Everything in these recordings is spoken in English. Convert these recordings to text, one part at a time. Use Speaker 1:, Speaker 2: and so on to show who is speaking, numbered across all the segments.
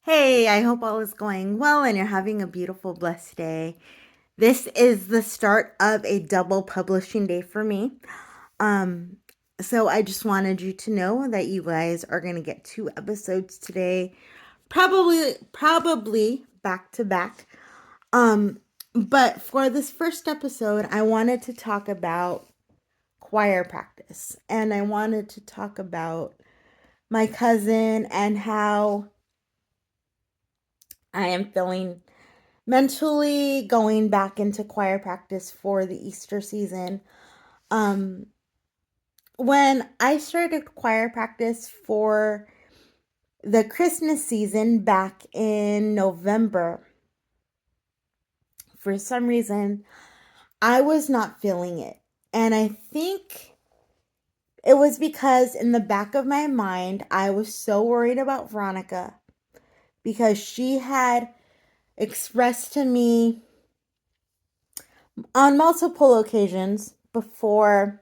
Speaker 1: Hey, I hope all is going well and you're having a beautiful, blessed day. This is the start of a double publishing day for me. Um, so I just wanted you to know that you guys are going to get two episodes today, probably back to back. Um, but for this first episode, I wanted to talk about choir practice and I wanted to talk about my cousin and how I am feeling mentally going back into choir practice for the Easter season. Um, when I started choir practice for the Christmas season back in November, for some reason, I was not feeling it. And I think it was because in the back of my mind, I was so worried about Veronica because she had expressed to me on multiple occasions before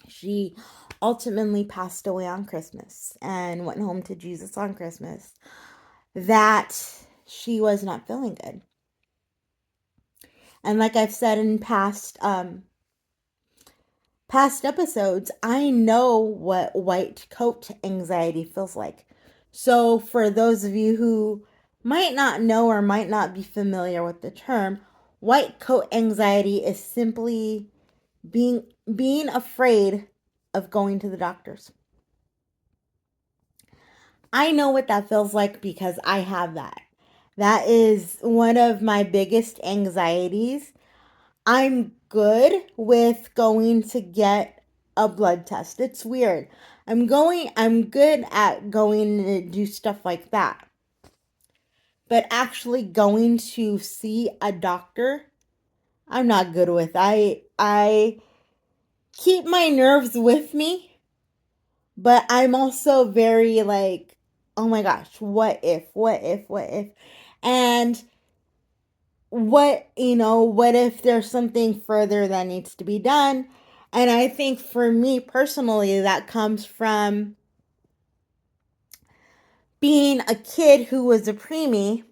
Speaker 1: she ultimately passed away on Christmas and went home to Jesus on Christmas, that she was not feeling good. And like I've said in past episodes, I know what white coat anxiety feels like. So for those of you who might not know or might not be familiar with the term, white coat anxiety is simply being afraid of going to the doctors. I know what that feels like because I have that. That is one of my biggest anxieties. I'm good with going to get a blood test. It's weird. I'm good at going to do stuff like that. But actually going to see a doctor, I'm not good with. I keep my nerves with me, but I'm also very like, oh my gosh, what if? And what if there's something further that needs to be done? And I think for me personally, that comes from being a kid who was a preemie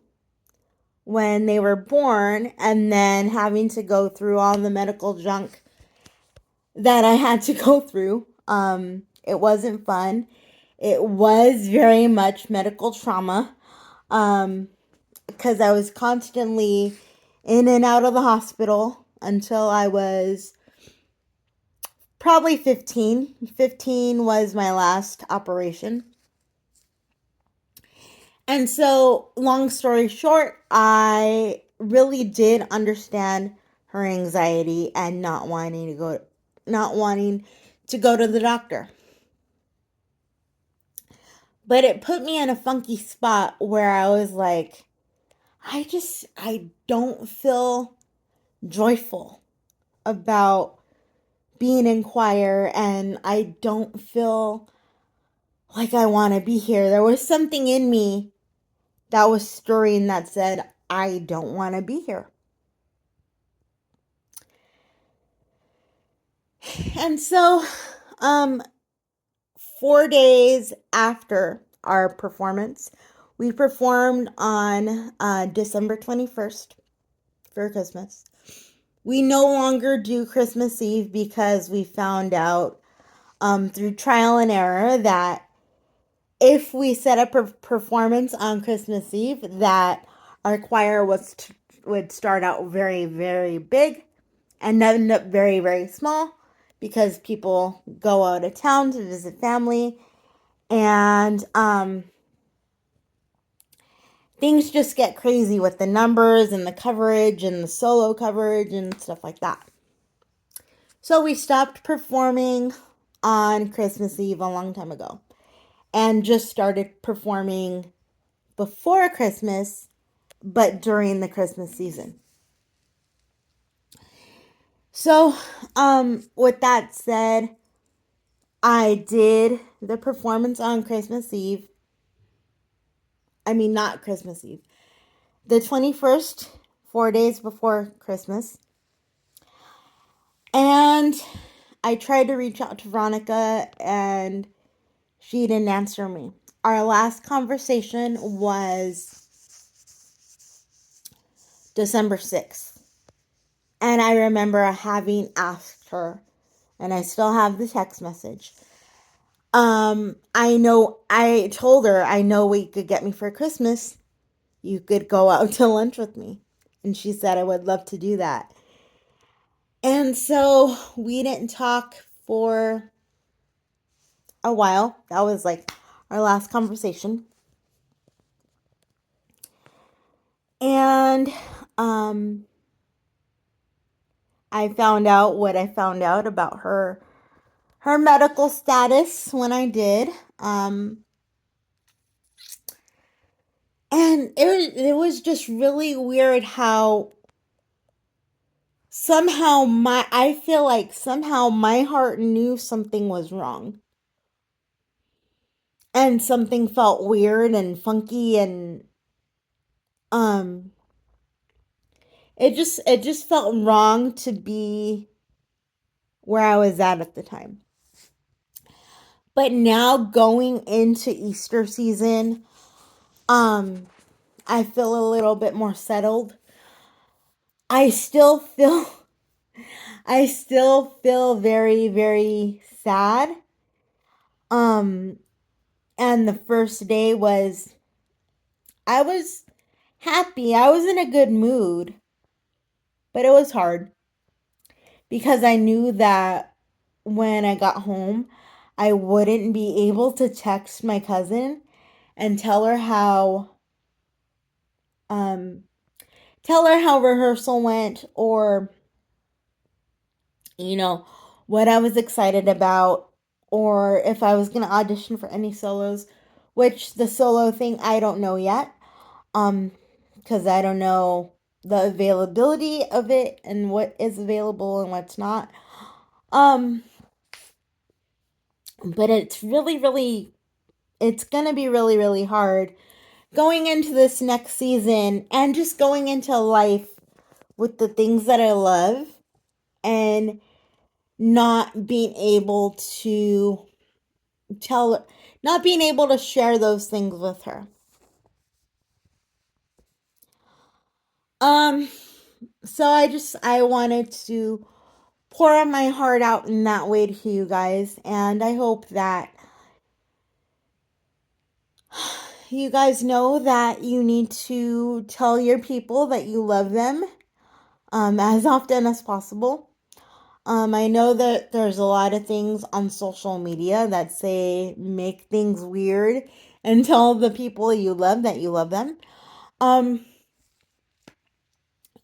Speaker 1: when they were born and then having to go through all the medical junk that I had to go through. It wasn't fun. It was very much medical trauma. Because I was constantly in and out of the hospital until I was probably 15. 15 was my last operation. And so, long story short, I really did understand her anxiety and not wanting to go to the doctor. But it put me in a funky spot where I was like, I don't feel joyful about being in choir and I don't feel like I want to be here. There was something in me that was stirring that said, I don't want to be here. And so, um, 4 days after our performance, we performed on December 21st for Christmas. We no longer do Christmas Eve because we found out through trial and error that if we set up a performance on Christmas Eve, that our choir would start out very, very big and end up very, very small because people go out of town to visit family and things just get crazy with the numbers and the coverage and the solo coverage and stuff like that. So we stopped performing on Christmas Eve a long time ago and just started performing before Christmas, but during the Christmas season. So, with that said, I did the performance on Christmas Eve. I mean, not Christmas Eve. The 21st, 4 days before Christmas. And I tried to reach out to Veronica and she didn't answer me. our last conversation was December 6th. And I remember having asked her, and I still have the text message. I told her, I know what you could get me for Christmas. You could go out to lunch with me. And she said, I would love to do that. And so we didn't talk for a while. That was like our last conversation. And I found out what I found out about her medical status when I did. And it was just really weird how somehow I feel like somehow my heart knew something was wrong. And something felt weird and funky, and um it just felt wrong to be where I was at the time. But now going into Easter season, um I feel a little bit more settled. I still feel I still feel very, very sad. Um, and the first day was, I was happy. I was in a good mood, but it was hard because I knew that when I got home, I wouldn't be able to text my cousin and um tell her how rehearsal went, or you know, what I was excited about, or if I was going to audition for any solos, which the solo thing I don't know yet. Um cuz I don't know the availability of it and what is available and what's not. Um but it's going to be really, really hard going into this next season and just going into life with the things that I love, and not being able to tell not being able to share those things with her. Um so I wanted to pour my heart out in that way to you guys, and I hope that you guys know that you need to tell your people that you love them as often as possible. I know that there's a lot of things on social media that say make things weird and tell the people you love that you love them. Um,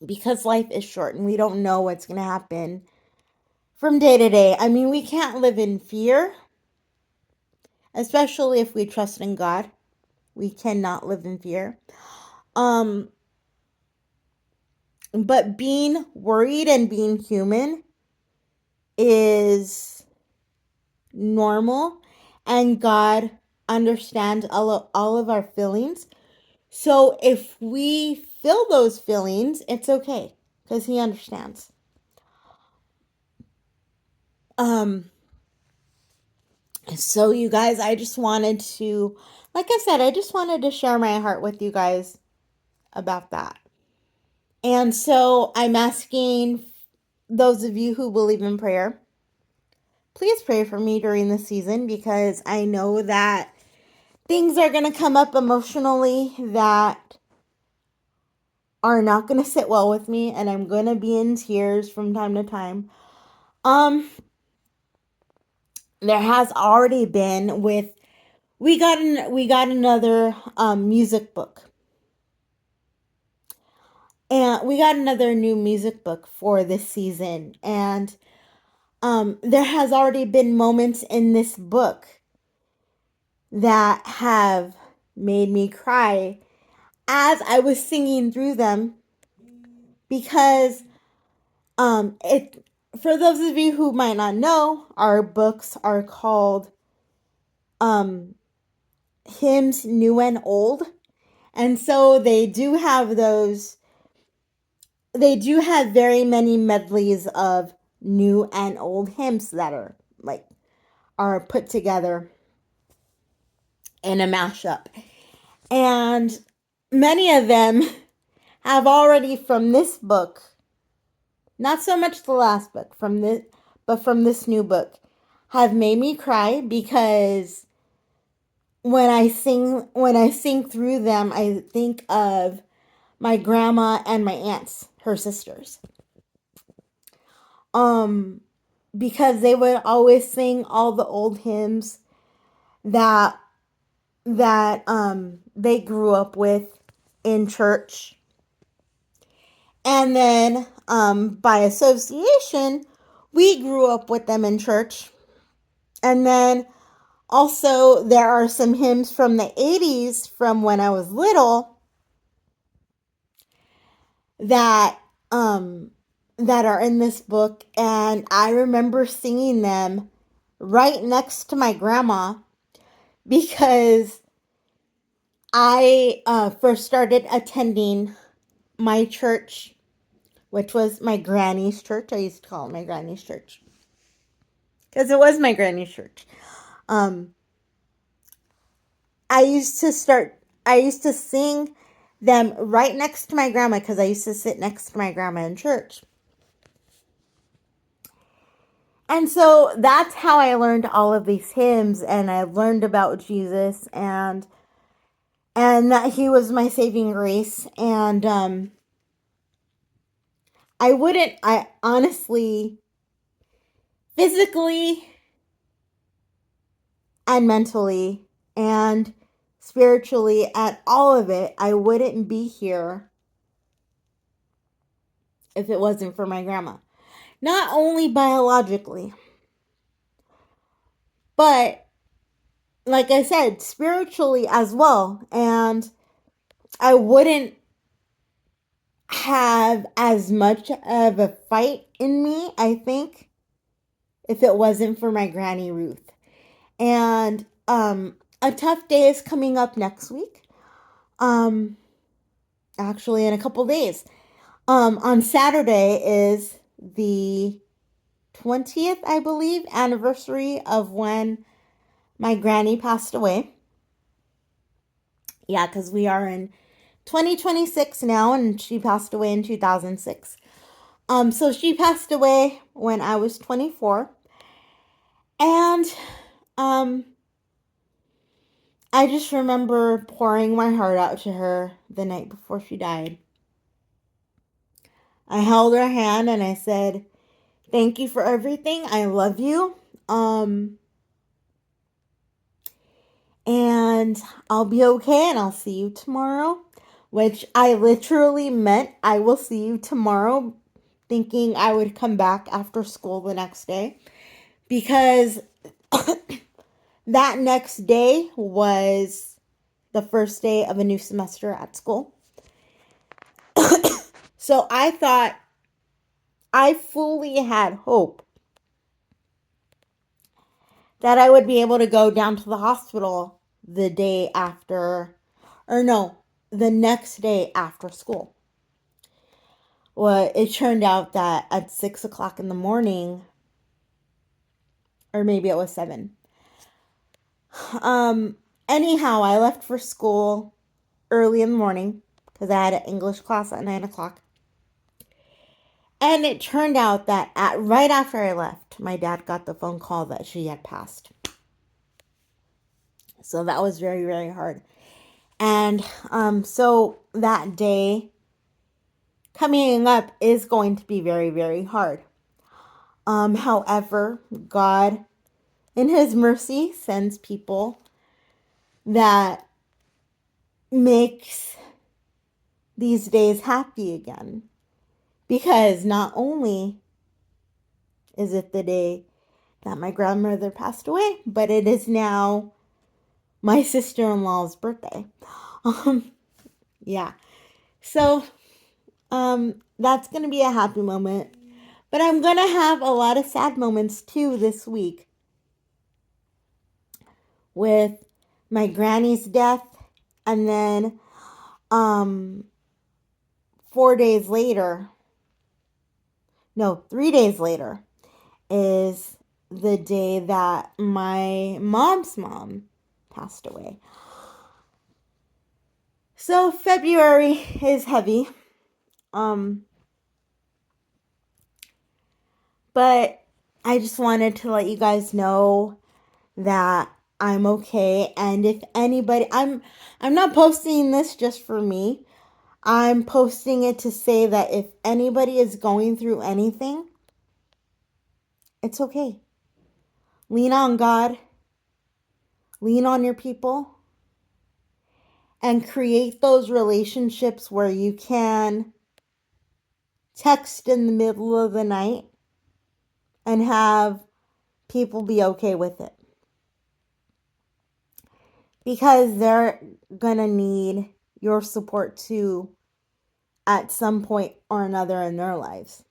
Speaker 1: because life is short and we don't know what's going to happen from day to day. I mean, we can't live in fear, especially if we trust in God. We cannot live in fear. Um, but being worried and being human is normal, and God understands all of our feelings. So if we feel those feelings, it's okay because He understands. Um, so you guys, I just wanted to, like I said, I just wanted to share my heart with you guys about that. And so I'm asking those of you who believe in prayer, please pray for me during the season, because I know that things are going to come up emotionally that are not going to sit well with me, and I'm going to be in tears from time to time. There has already been with we got another music book. And we got another new music book for this season, and there has already been moments in this book that have made me cry as I was singing through them, because it for those of you who might not know, our books are called um hymns new and old. And so they do have very many medleys of new and old hymns that are put together. in a mashup. And many of them have already from this book, not so much the last book, but from this new book, have made me cry because when I sing through them, I think of my grandma and my aunts, her sisters. Um because they would always sing all the old hymns that they grew up with in church. And then by association, we grew up with them in church. And then also there are some hymns from the 80s from when I was little that um that are in this book, and I remember singing them right next to my grandma because I first started attending my church, which was my granny's church. I used to call it my granny's church because it was my granny's church. Um, I used to start. I used to sing them right next to my grandma because I used to sit next to my grandma in church. And so that's how I learned all of these hymns, and I learned about Jesus and that he was my saving grace. And I honestly, physically and mentally and spiritually and all of it, I wouldn't be here if it wasn't for my grandma. Not only biologically, but like I said, spiritually as well. And I wouldn't have as much of a fight in me, I think, if it wasn't for my Granny Ruth. And a tough day is coming up next week. Um, Actually, in a couple days. On Saturday is the 20th, I believe, anniversary of when my granny passed away. Yeah, because we are in 2026 now, and she passed away in 2006. So she passed away when I was 24, and um, I just remember pouring my heart out to her the night before she died. I held her hand and I said, "Thank you for everything. I love you. Um, and I'll be okay and I'll see you tomorrow." Which I literally meant I will see you tomorrow, thinking I would come back after school the next day. Because that next day was the first day of a new semester at school. So I thought, I fully had hope that I would be able to go down to the hospital the day after, or no, the next day after school. Well, it turned out that at 6 o'clock in the morning, or maybe it was 7. Anyhow, I left for school early in the morning because I had an English class at 9 o'clock. And it turned out that right after I left, my dad got the phone call that she had passed. So that was very, very hard. And so that day coming up is going to be very, very hard. However, God, in His mercy, sends people that makes these days happy again. Because not only is it the day that my grandmother passed away, but it is now my sister-in-law's birthday. Yeah. So, that's going to be a happy moment. But I'm going to have a lot of sad moments too this week with my granny's death, and then 4 days later, no, 3 days later is the day that my mom's mom passed away. So February is heavy. But I just wanted to let you guys know that I'm okay. And if anybody, I'm not posting this just for me. I'm posting it to say that if anybody is going through anything, it's okay. Lean on God, lean on your people, and create those relationships where you can text in the middle of the night and have people be okay with it. Because they're gonna need your support too at some point or another in their lives.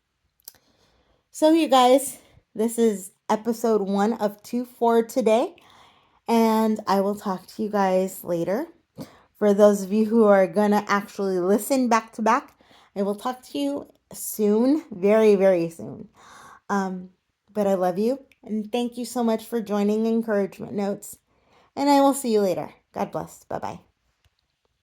Speaker 1: So, you guys, this is episode 1 of 2 for today, and I will talk to you guys later. For those of you who are gonna actually listen back to back, I will talk to you soon, very, very soon. But I love you, and thank you so much for joining Encouragement Notes, and I will see you later. God bless. Bye bye.